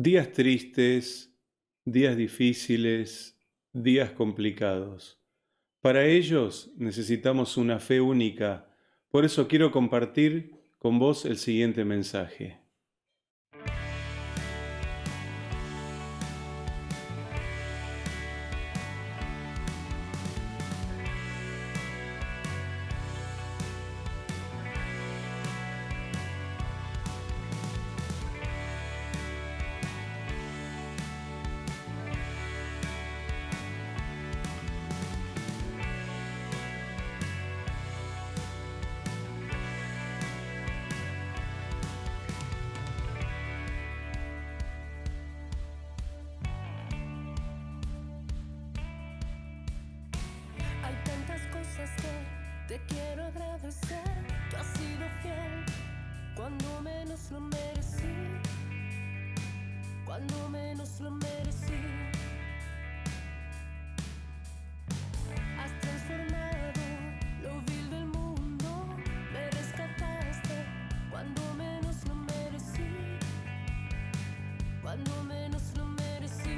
Días tristes, días difíciles, días complicados. Para ellos necesitamos una fe única. Por eso quiero compartir con vos el siguiente mensaje. Hay tantas cosas que te quiero agradecer. Tú has sido fiel cuando menos lo merecí, cuando menos lo merecí. Has transformado lo vil del mundo, me rescataste cuando menos lo merecí, cuando menos lo merecí.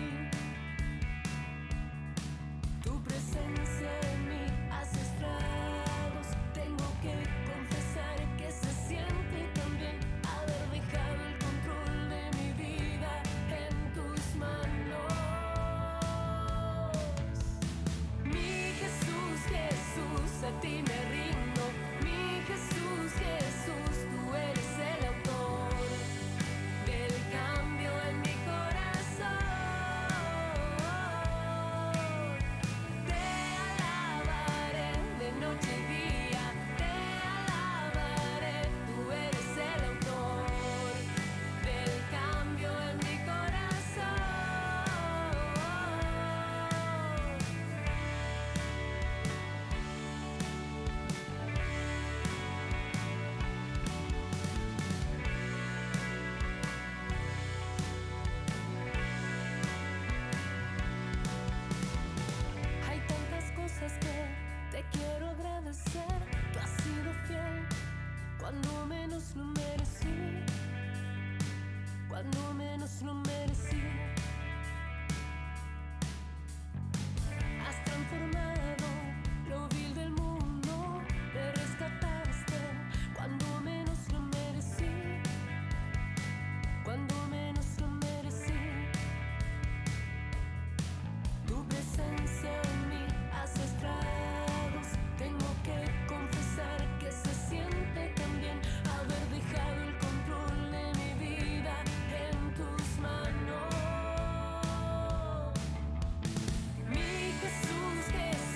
Tu presencia en mí hace estragos. Tengo que confesar que se siente también haber dejado el control de mi vida en tus manos. Mi Jesús, Jesús, a ti me rindo. Mi Jesús, Jesús, tú eres el autor del cambio en mi corazón. Te alabaré de noche y día, te alabaré, tú eres el autor del cambio en mi corazón. Hay tantas cosas que te quiero agradecer. Tú has sido fiel cuando menos lo merecí, cuando menos lo merecí. Has transformado lo vil del mundo, me rescataste cuando menos lo merecí, cuando menos lo merecí. Tu presencia en mí hace estragos. Tengo que confesar que se siente también haber dejado el control de mi vida en tus manos. Mi Jesús, Jesús,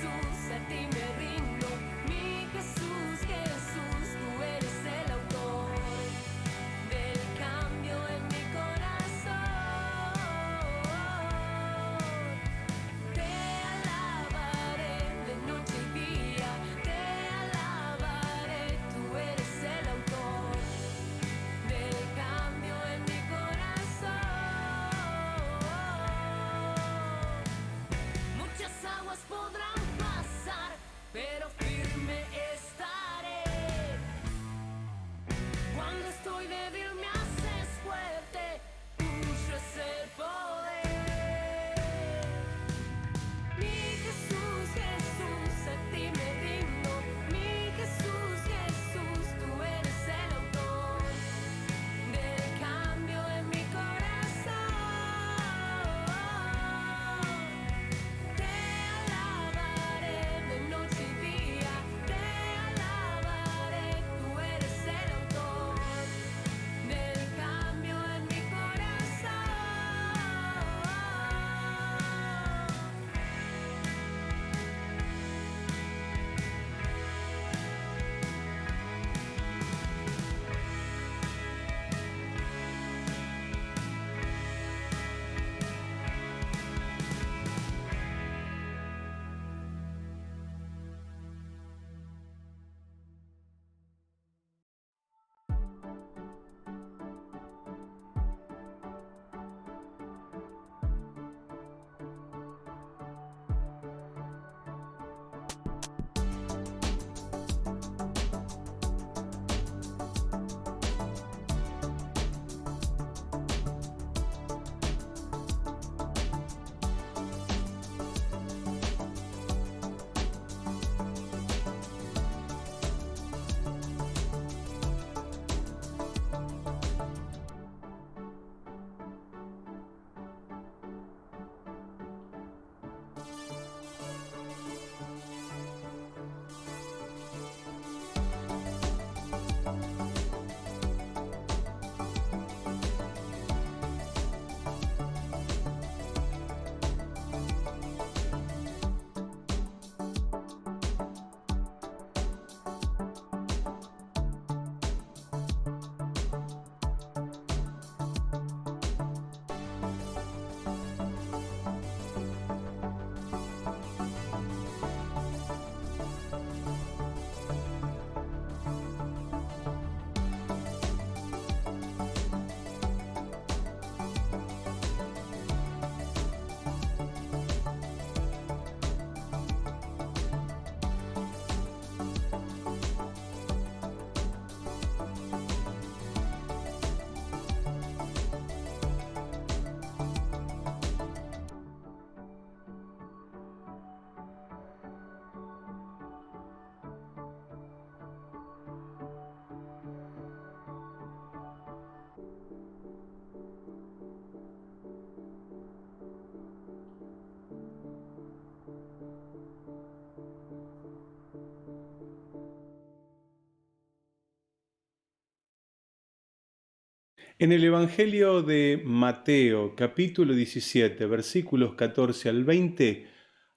En el Evangelio de Mateo, capítulo 17, versículos 14 al 20,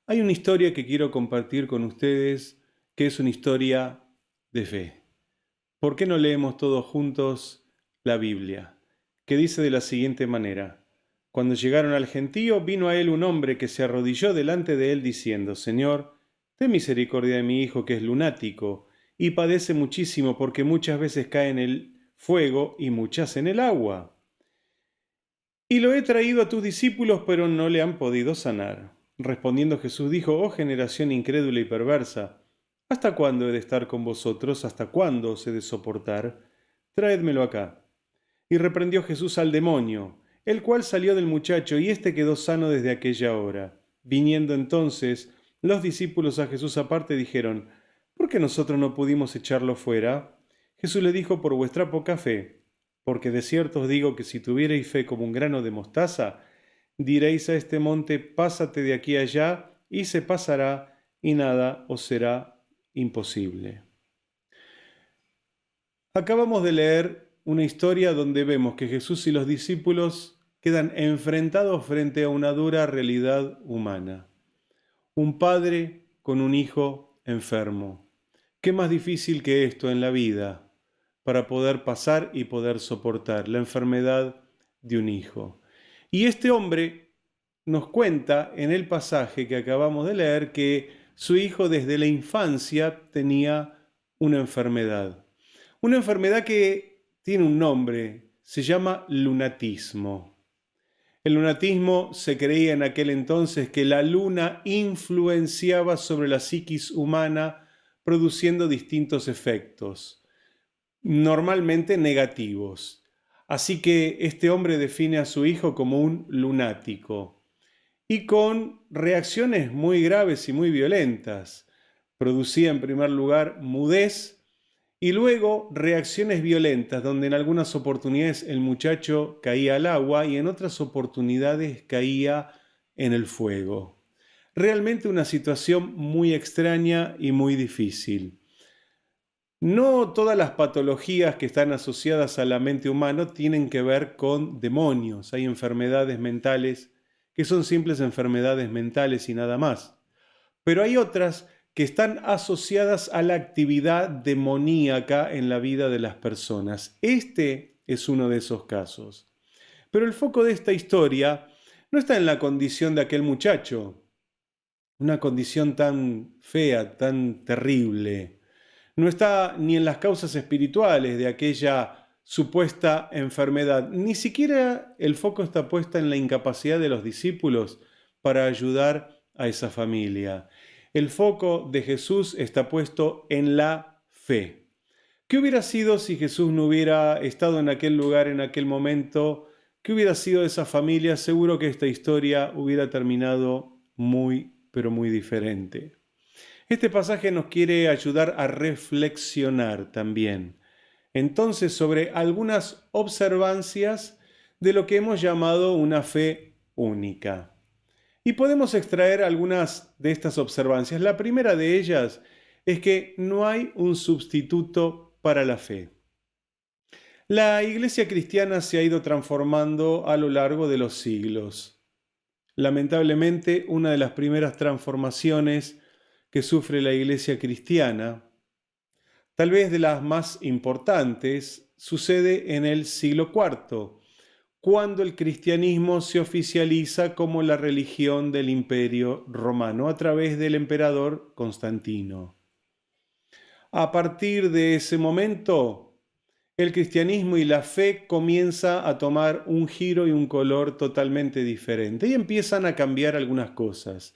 hay una historia que quiero compartir con ustedes, que es una historia de fe. ¿Por qué no leemos todos juntos la Biblia? Que dice de la siguiente manera: Cuando llegaron al gentío, vino a él un hombre que se arrodilló delante de él diciendo: Señor, ten misericordia de mi hijo que es lunático y padece muchísimo porque muchas veces cae en el fuego y muchas en el agua. Y lo he traído a tus discípulos, pero no le han podido sanar. Respondiendo Jesús dijo: Oh generación incrédula y perversa, ¿hasta cuándo he de estar con vosotros? ¿Hasta cuándo os he de soportar? Traédmelo acá. Y reprendió Jesús al demonio, el cual salió del muchacho, y éste quedó sano desde aquella hora. Viniendo entonces los discípulos a Jesús aparte, dijeron: ¿Por qué nosotros no pudimos echarlo fuera? Jesús le dijo: Por vuestra poca fe. Porque de cierto os digo que si tuvierais fe como un grano de mostaza, diréis a este monte: pásate de aquí a allá, y se pasará, y nada os será imposible. Acabamos de leer una historia donde vemos que Jesús y los discípulos quedan enfrentados frente a una dura realidad humana. Un padre con un hijo enfermo. ¿Qué más difícil que esto en la vida para poder pasar y poder soportar la enfermedad de un hijo? Y este hombre nos cuenta en el pasaje que acabamos de leer que su hijo desde la infancia tenía una enfermedad. Una enfermedad que tiene un nombre, se llama lunatismo. El lunatismo se creía en aquel entonces que la luna influenciaba sobre la psiquis humana, produciendo distintos efectos, normalmente negativos. Así que este hombre define a su hijo como un lunático y con reacciones muy graves y muy violentas. Producía en primer lugar mudez y luego reacciones violentas, donde en algunas oportunidades el muchacho caía al agua y en otras oportunidades caía en el fuego. Realmente una situación muy extraña y muy difícil. No todas las patologías que están asociadas a la mente humana tienen que ver con demonios. Hay enfermedades mentales que son simples enfermedades mentales y nada más. Pero hay otras que están asociadas a la actividad demoníaca en la vida de las personas. Este es uno de esos casos. Pero el foco de esta historia no está en la condición de aquel muchacho, una condición tan fea, tan terrible. No está ni en las causas espirituales de aquella supuesta enfermedad. Ni siquiera el foco está puesto en la incapacidad de los discípulos para ayudar a esa familia. El foco de Jesús está puesto en la fe. ¿Qué hubiera sido si Jesús no hubiera estado en aquel lugar, en aquel momento? ¿Qué hubiera sido de esa familia? Seguro que esta historia hubiera terminado muy, pero muy diferente. Este pasaje nos quiere ayudar a reflexionar también, entonces, sobre algunas observancias de lo que hemos llamado una fe única. Y podemos extraer algunas de estas observancias. La primera de ellas es que no hay un sustituto para la fe. La iglesia cristiana se ha ido transformando a lo largo de los siglos. Lamentablemente, una de las primeras transformaciones que sufre la iglesia cristiana, tal vez de las más importantes, sucede en el siglo IV, cuando el cristianismo se oficializa como la religión del Imperio Romano a través del emperador Constantino. A partir de ese momento, el cristianismo y la fe comienza a tomar un giro y un color totalmente diferente y empiezan a cambiar algunas cosas.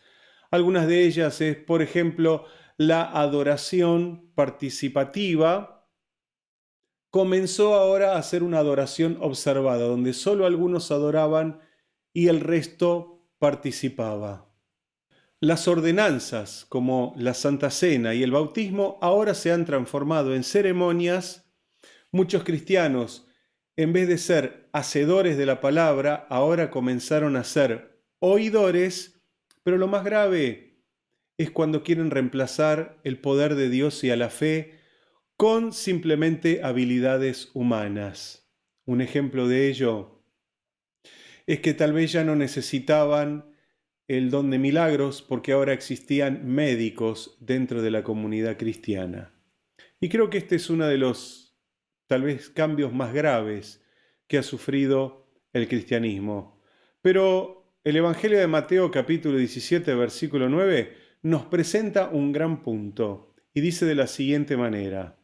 Algunas de ellas es, por ejemplo, la adoración participativa. Comenzó ahora a ser una adoración observada, donde solo algunos adoraban y el resto participaba. Las ordenanzas, como la Santa Cena y el bautismo, ahora se han transformado en ceremonias. Muchos cristianos, en vez de ser hacedores de la palabra, ahora comenzaron a ser oidores, pero lo más grave es cuando quieren reemplazar el poder de Dios y a la fe con simplemente habilidades humanas. Un ejemplo de ello es que tal vez ya no necesitaban el don de milagros porque ahora existían médicos dentro de la comunidad cristiana. Y creo que este es uno de los tal vez cambios más graves que ha sufrido el cristianismo. Pero el Evangelio de Mateo capítulo 17 versículo 9 nos presenta un gran punto y dice de la siguiente manera: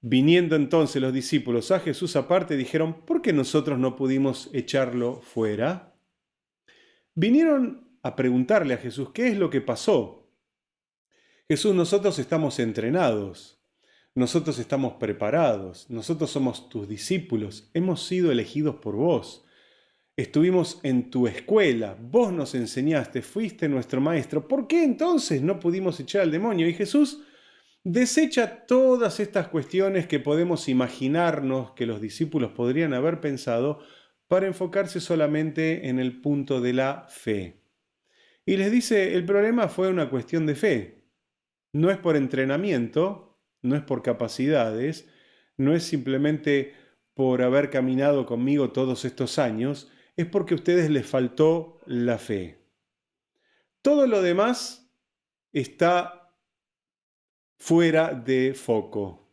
viniendo entonces los discípulos a Jesús aparte, dijeron: ¿por qué nosotros no pudimos echarlo fuera? Vinieron a preguntarle a Jesús qué es lo que pasó. Jesús, nosotros estamos entrenados, nosotros estamos preparados, nosotros somos tus discípulos, hemos sido elegidos por vos, estuvimos en tu escuela, vos nos enseñaste, fuiste nuestro maestro. ¿Por qué entonces no pudimos echar al demonio? Y Jesús desecha todas estas cuestiones que podemos imaginarnos que los discípulos podrían haber pensado para enfocarse solamente en el punto de la fe. Y les dice, el problema fue una cuestión de fe. No es por entrenamiento, no es por capacidades, no es simplemente por haber caminado conmigo todos estos años, es porque a ustedes les faltó la fe. Todo lo demás está fuera de foco.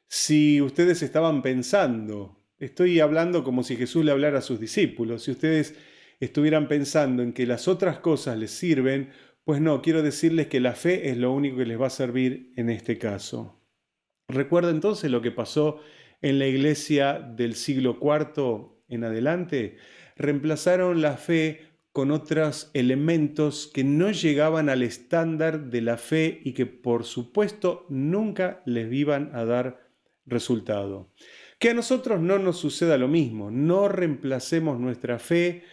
Si ustedes estaban pensando, estoy hablando como si Jesús le hablara a sus discípulos, si ustedes estuvieran pensando en que las otras cosas les sirven, pues no, quiero decirles que la fe es lo único que les va a servir en este caso. Recuerda entonces lo que pasó en la iglesia del siglo IV en adelante. Reemplazaron la fe con otros elementos que no llegaban al estándar de la fe y que por supuesto nunca les iban a dar resultado. Que a nosotros no nos suceda lo mismo, no reemplacemos nuestra fe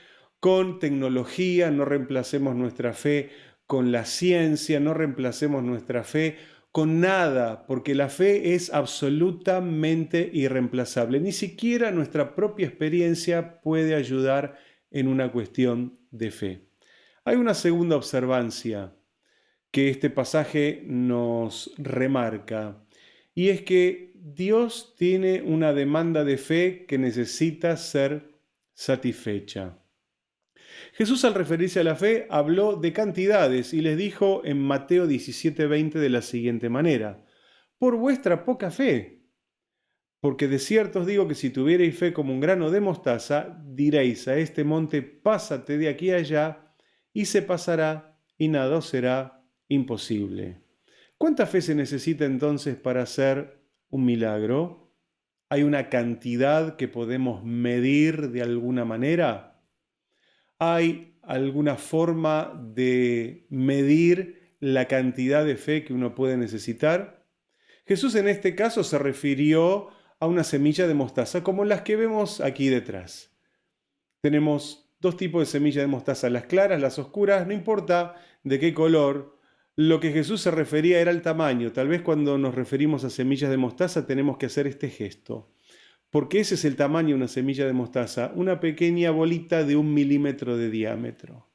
con tecnología, no reemplacemos nuestra fe con la ciencia, no reemplacemos nuestra fe con nada, porque la fe es absolutamente irreemplazable. Ni siquiera nuestra propia experiencia puede ayudar en una cuestión de fe. Hay una segunda observancia que este pasaje nos remarca, y es que Dios tiene una demanda de fe que necesita ser satisfecha. Jesús, al referirse a la fe, habló de cantidades y les dijo en Mateo 17:20 de la siguiente manera: por vuestra poca fe, porque de cierto os digo que si tuvierais fe como un grano de mostaza, diréis a este monte: pásate de aquí a allá, y se pasará, y nada os será imposible. ¿Cuánta fe se necesita entonces para hacer un milagro? ¿Hay una cantidad que podemos medir de alguna manera? ¿Hay alguna forma de medir la cantidad de fe que uno puede necesitar? Jesús en este caso se refirió a una semilla de mostaza como las que vemos aquí detrás. Tenemos dos tipos de semillas de mostaza, las claras, las oscuras, no importa de qué color. Lo que Jesús se refería era el tamaño. Tal vez cuando nos referimos a semillas de mostaza tenemos que hacer este gesto, porque ese es el tamaño de una semilla de mostaza, una pequeña bolita de 1 milímetro de diámetro.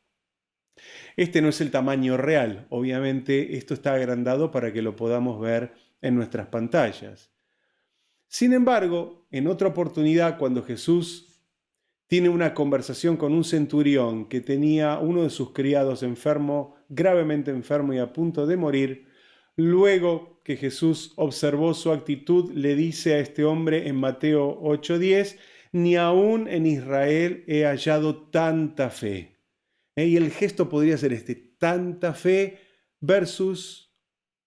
Este no es el tamaño real, obviamente esto está agrandado para que lo podamos ver en nuestras pantallas. Sin embargo, en otra oportunidad, cuando Jesús tiene una conversación con un centurión que tenía uno de sus criados enfermo, gravemente enfermo y a punto de morir, luego que Jesús observó su actitud, le dice a este hombre en Mateo 8:10: ni aún en Israel he hallado tanta fe. Y el gesto podría ser este: tanta fe versus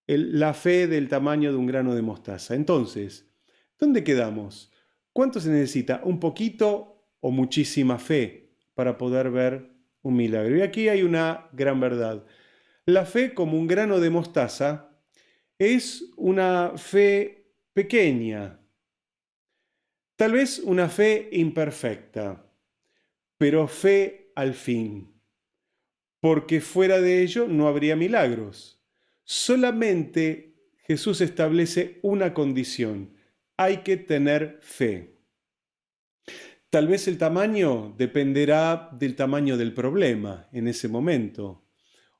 la fe del tamaño de un grano de mostaza. Entonces, ¿dónde quedamos? ¿Cuánto se necesita? ¿Un poquito o muchísima fe para poder ver un milagro? Y aquí hay una gran verdad. La fe, como un grano de mostaza, es una fe pequeña, tal vez una fe imperfecta, pero fe al fin, porque fuera de ello no habría milagros. Solamente Jesús establece una condición: hay que tener fe. Tal vez el tamaño dependerá del tamaño del problema en ese momento.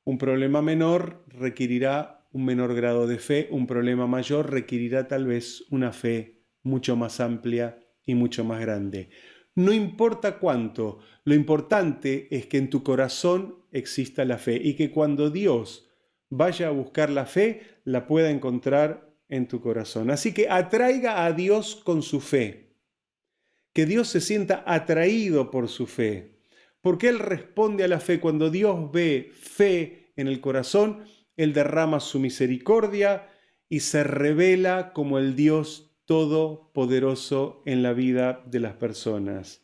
Un problema menor requerirá un menor grado de fe, un problema mayor requerirá tal vez una fe mucho más amplia y mucho más grande. No importa cuánto, lo importante es que en tu corazón exista la fe y que cuando Dios vaya a buscar la fe, la pueda encontrar en tu corazón. Así que atraiga a Dios con su fe, que Dios se sienta atraído por su fe, porque Él responde a la fe. Cuando Dios ve fe en el corazón, Él derrama su misericordia y se revela como el Dios todopoderoso en la vida de las personas.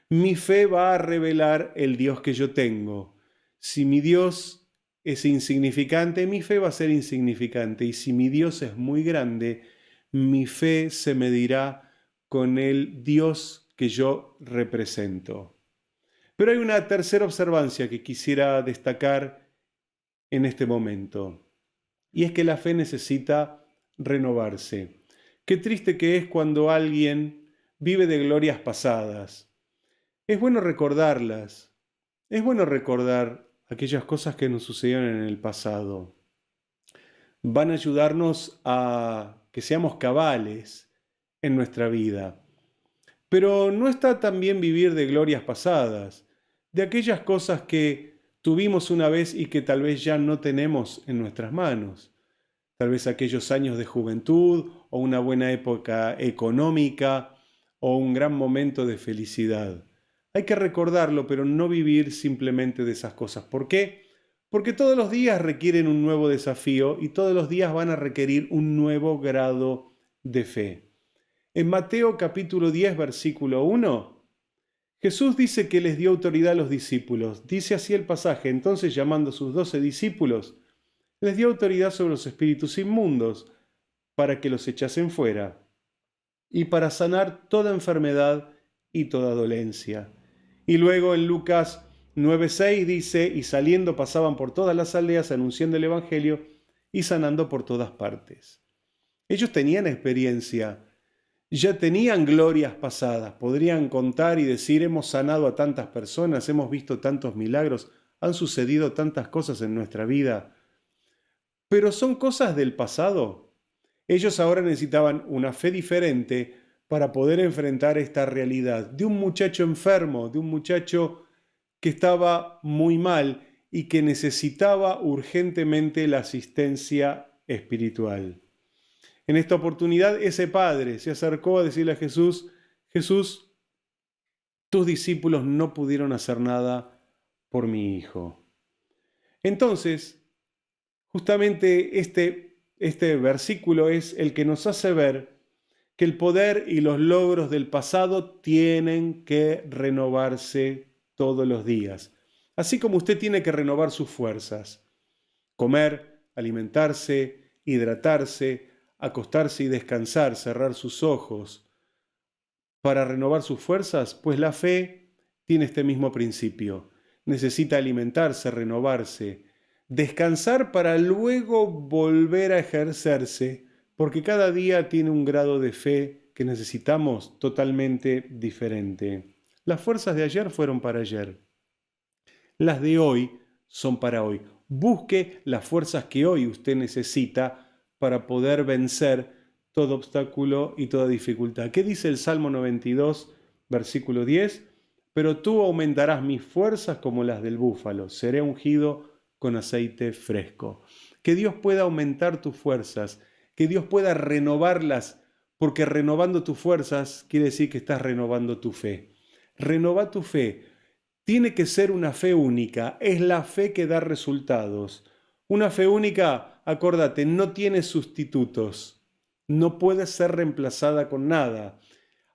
Mi fe va a revelar el Dios que yo tengo. Si mi Dios es insignificante, mi fe va a ser insignificante. Y si mi Dios es muy grande, mi fe se medirá con el Dios que yo represento. Pero hay una tercera observancia que quisiera destacar en este momento, y es que la fe necesita renovarse. Qué triste que es cuando alguien vive de glorias pasadas. Es bueno recordarlas, es bueno recordar aquellas cosas que nos sucedieron en el pasado. Van a ayudarnos a que seamos cabales en nuestra vida. Pero no está tan bien vivir de glorias pasadas, de aquellas cosas que tuvimos una vez y que tal vez ya no tenemos en nuestras manos. Tal vez aquellos años de juventud o una buena época económica o un gran momento de felicidad. Hay que recordarlo, pero no vivir simplemente de esas cosas. ¿Por qué? Porque todos los días requieren un nuevo desafío y todos los días van a requerir un nuevo grado de fe. En Mateo capítulo 10, versículo 1, Jesús dice que les dio autoridad a los discípulos. Dice así el pasaje: entonces, llamando a sus 12 discípulos, les dio autoridad sobre los espíritus inmundos para que los echasen fuera y para sanar toda enfermedad y toda dolencia. Y luego en Lucas 9:6 dice: y saliendo pasaban por todas las aldeas anunciando el evangelio y sanando por todas partes. Ellos tenían experiencia, ya tenían glorias pasadas, podrían contar y decir: hemos sanado a tantas personas, hemos visto tantos milagros, han sucedido tantas cosas en nuestra vida. Pero son cosas del pasado. Ellos ahora necesitaban una fe diferente para poder enfrentar esta realidad de un muchacho enfermo, de un muchacho que estaba muy mal y que necesitaba urgentemente la asistencia espiritual. En esta oportunidad, ese padre se acercó a decirle a Jesús: Jesús, tus discípulos no pudieron hacer nada por mi hijo. Entonces, justamente este versículo es el que nos hace ver que el poder y los logros del pasado tienen que renovarse todos los días. Así como usted tiene que renovar sus fuerzas, comer, alimentarse, hidratarse, acostarse y descansar, cerrar sus ojos para renovar sus fuerzas, pues la fe tiene este mismo principio. Necesita alimentarse, renovarse, descansar para luego volver a ejercerse, porque cada día tiene un grado de fe que necesitamos totalmente diferente. Las fuerzas de ayer fueron para ayer. Las de hoy son para hoy. Busque las fuerzas que hoy usted necesita para poder vencer todo obstáculo y toda dificultad. ¿Qué dice el Salmo 92, versículo 10? Pero tú aumentarás mis fuerzas como las del búfalo, seré ungido con aceite fresco. Que Dios pueda aumentar tus fuerzas, que Dios pueda renovarlas, porque renovando tus fuerzas quiere decir que estás renovando tu fe. Renova tu fe. Tiene que ser una fe única, es la fe que da resultados. Una fe única, acórdate, no tiene sustitutos, no puede ser reemplazada con nada.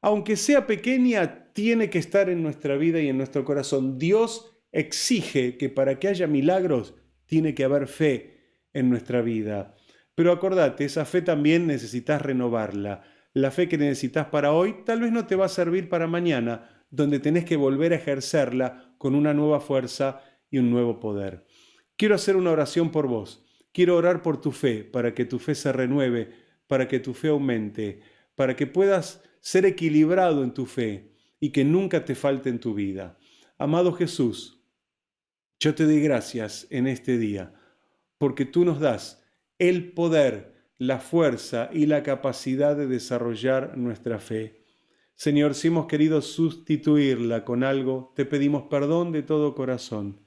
Aunque sea pequeña, tiene que estar en nuestra vida y en nuestro corazón. Dios exige que para que haya milagros, tiene que haber fe en nuestra vida. Pero acordate, esa fe también necesitas renovarla. La fe que necesitas para hoy tal vez no te va a servir para mañana, donde tenés que volver a ejercerla con una nueva fuerza y un nuevo poder. Quiero hacer una oración por vos. Quiero orar por tu fe, para que tu fe se renueve, para que tu fe aumente, para que puedas ser equilibrado en tu fe y que nunca te falte en tu vida. Amado Jesús, yo te doy gracias en este día, porque tú nos das el poder, la fuerza y la capacidad de desarrollar nuestra fe. Señor, si hemos querido sustituirla con algo, te pedimos perdón de todo corazón.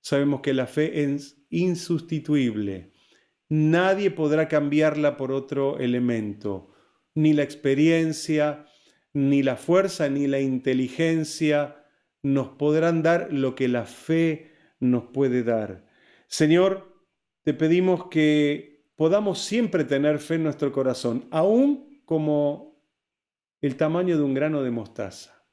Sabemos que la fe es insustituible. Nadie podrá cambiarla por otro elemento, ni la experiencia, ni la fuerza, ni la inteligencia nos podrán dar lo que la fe nos puede dar. Señor, te pedimos que podamos siempre tener fe en nuestro corazón, aún como el tamaño de un grano de mostaza.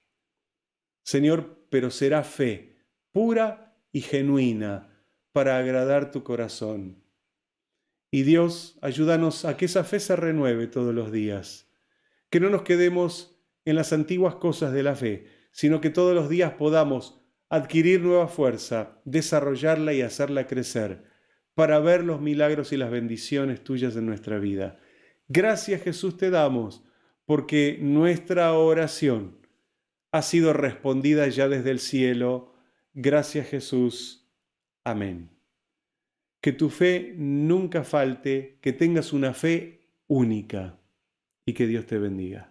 Señor, pero será fe pura y genuina para agradar tu corazón. Y Dios, ayúdanos a que esa fe se renueve todos los días, que no nos quedemos en las antiguas cosas de la fe, sino que todos los días podamos adquirir nueva fuerza, desarrollarla y hacerla crecer, para ver los milagros y las bendiciones tuyas en nuestra vida. Gracias, Jesús, te damos, porque nuestra oración ha sido respondida ya desde el cielo. Gracias, Jesús. Amén. Que tu fe nunca falte, que tengas una fe única y que Dios te bendiga.